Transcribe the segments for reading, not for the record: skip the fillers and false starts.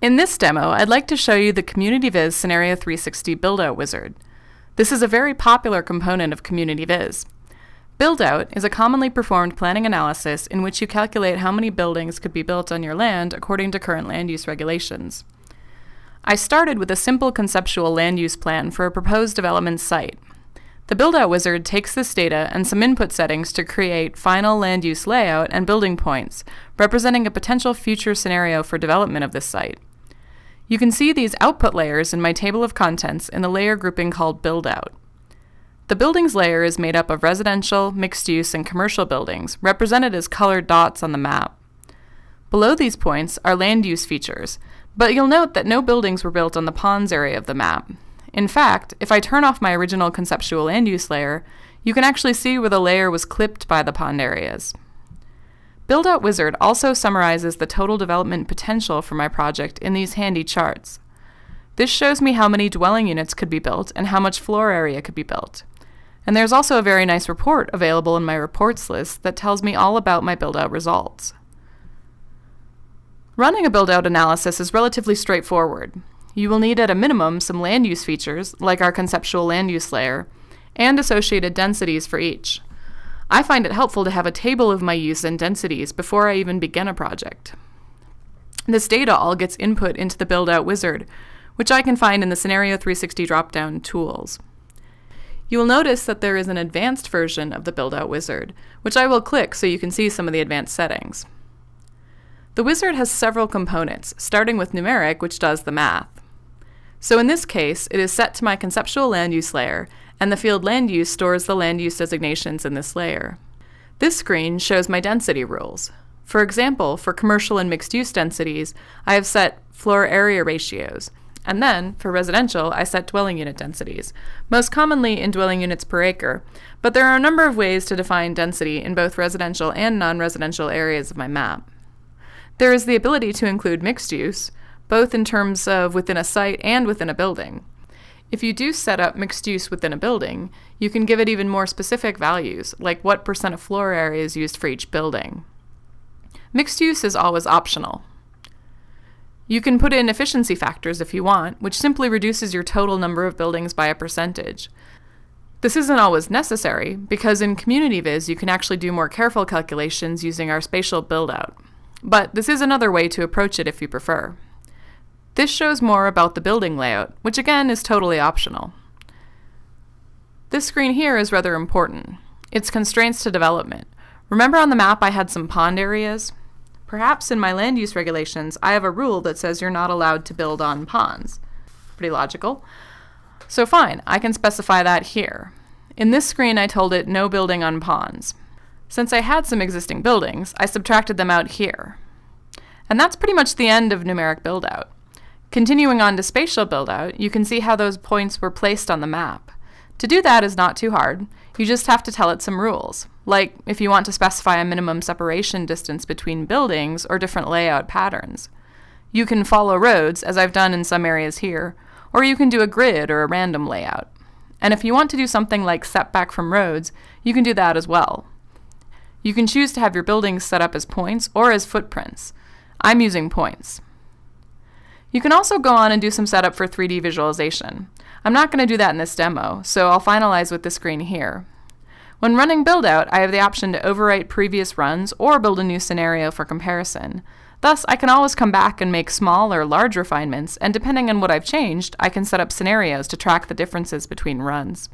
In this demo, I'd like to show you the CommunityViz Scenario 360 Build-Out Wizard. This is a very popular component of CommunityViz. Build-out is a commonly performed planning analysis in which you calculate how many buildings could be built on your land according to current land use regulations. I started with a simple conceptual land use plan for a proposed development site. The Build-Out Wizard takes this data and some input settings to create final land use layout and building points, representing a potential future scenario for development of this site. You can see these output layers in my table of contents in the layer grouping called Build-Out. The buildings layer is made up of residential, mixed-use, and commercial buildings, represented as colored dots on the map. Below these points are land use features, but you'll note that no buildings were built on the ponds area of the map. In fact, if I turn off my original conceptual land use layer, you can actually see where the layer was clipped by the pond areas. Build-Out Wizard also summarizes the total development potential for my project in these handy charts. This shows me how many dwelling units could be built and how much floor area could be built. And there's also a very nice report available in my reports list that tells me all about my build-out results. Running a build-out analysis is relatively straightforward. You will need at a minimum some land use features, like our conceptual land use layer, and associated densities for each. I find it helpful to have a table of my use and densities before I even begin a project. This data all gets input into the Build-Out Wizard, which I can find in the Scenario 360 drop-down tools. You will notice that there is an advanced version of the Build-Out Wizard, which I will click so you can see some of the advanced settings. The wizard has several components, starting with numeric, which does the math. So in this case, it is set to my conceptual land use layer, and the field land use stores the land use designations in this layer. This screen shows my density rules. For example, for commercial and mixed use densities, I have set floor area ratios. And then, for residential, I set dwelling unit densities, most commonly in dwelling units per acre, but there are a number of ways to define density in both residential and non-residential areas of my map. There is the ability to include mixed use, both in terms of within a site and within a building. If you do set up mixed use within a building, you can give it even more specific values, like what % of floor area is used for each building. Mixed use is always optional. You can put in efficiency factors if you want, which simply reduces your total number of buildings by a percentage. This isn't always necessary, because in CommunityViz you can actually do more careful calculations using our spatial build-out. But this is another way to approach it if you prefer. This shows more about the building layout, which again is totally optional. This screen here is rather important. It's constraints to development. Remember on the map I had some pond areas? Perhaps in my land use regulations I have a rule that says you're not allowed to build on ponds. Pretty logical. So fine, I can specify that here. In this screen I told it no building on ponds. Since I had some existing buildings, I subtracted them out here. And that's pretty much the end of numeric build-out. Continuing on to spatial build-out, you can see how those points were placed on the map. To do that is not too hard. You just have to tell it some rules, like if you want to specify a minimum separation distance between buildings or different layout patterns. You can follow roads, as I've done in some areas here, or you can do a grid or a random layout. And if you want to do something like setback from roads, you can do that as well. You can choose to have your buildings set up as points or as footprints. I'm using points. You can also go on and do some setup for 3D visualization. I'm not going to do that in this demo, so I'll finalize with the screen here. When running build-out, I have the option to overwrite previous runs or build a new scenario for comparison. Thus, I can always come back and make small or large refinements, and depending on what I've changed, I can set up scenarios to track the differences between runs.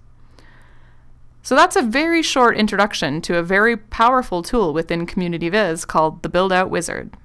So that's a very short introduction to a very powerful tool within CommunityViz called the Build-Out Wizard.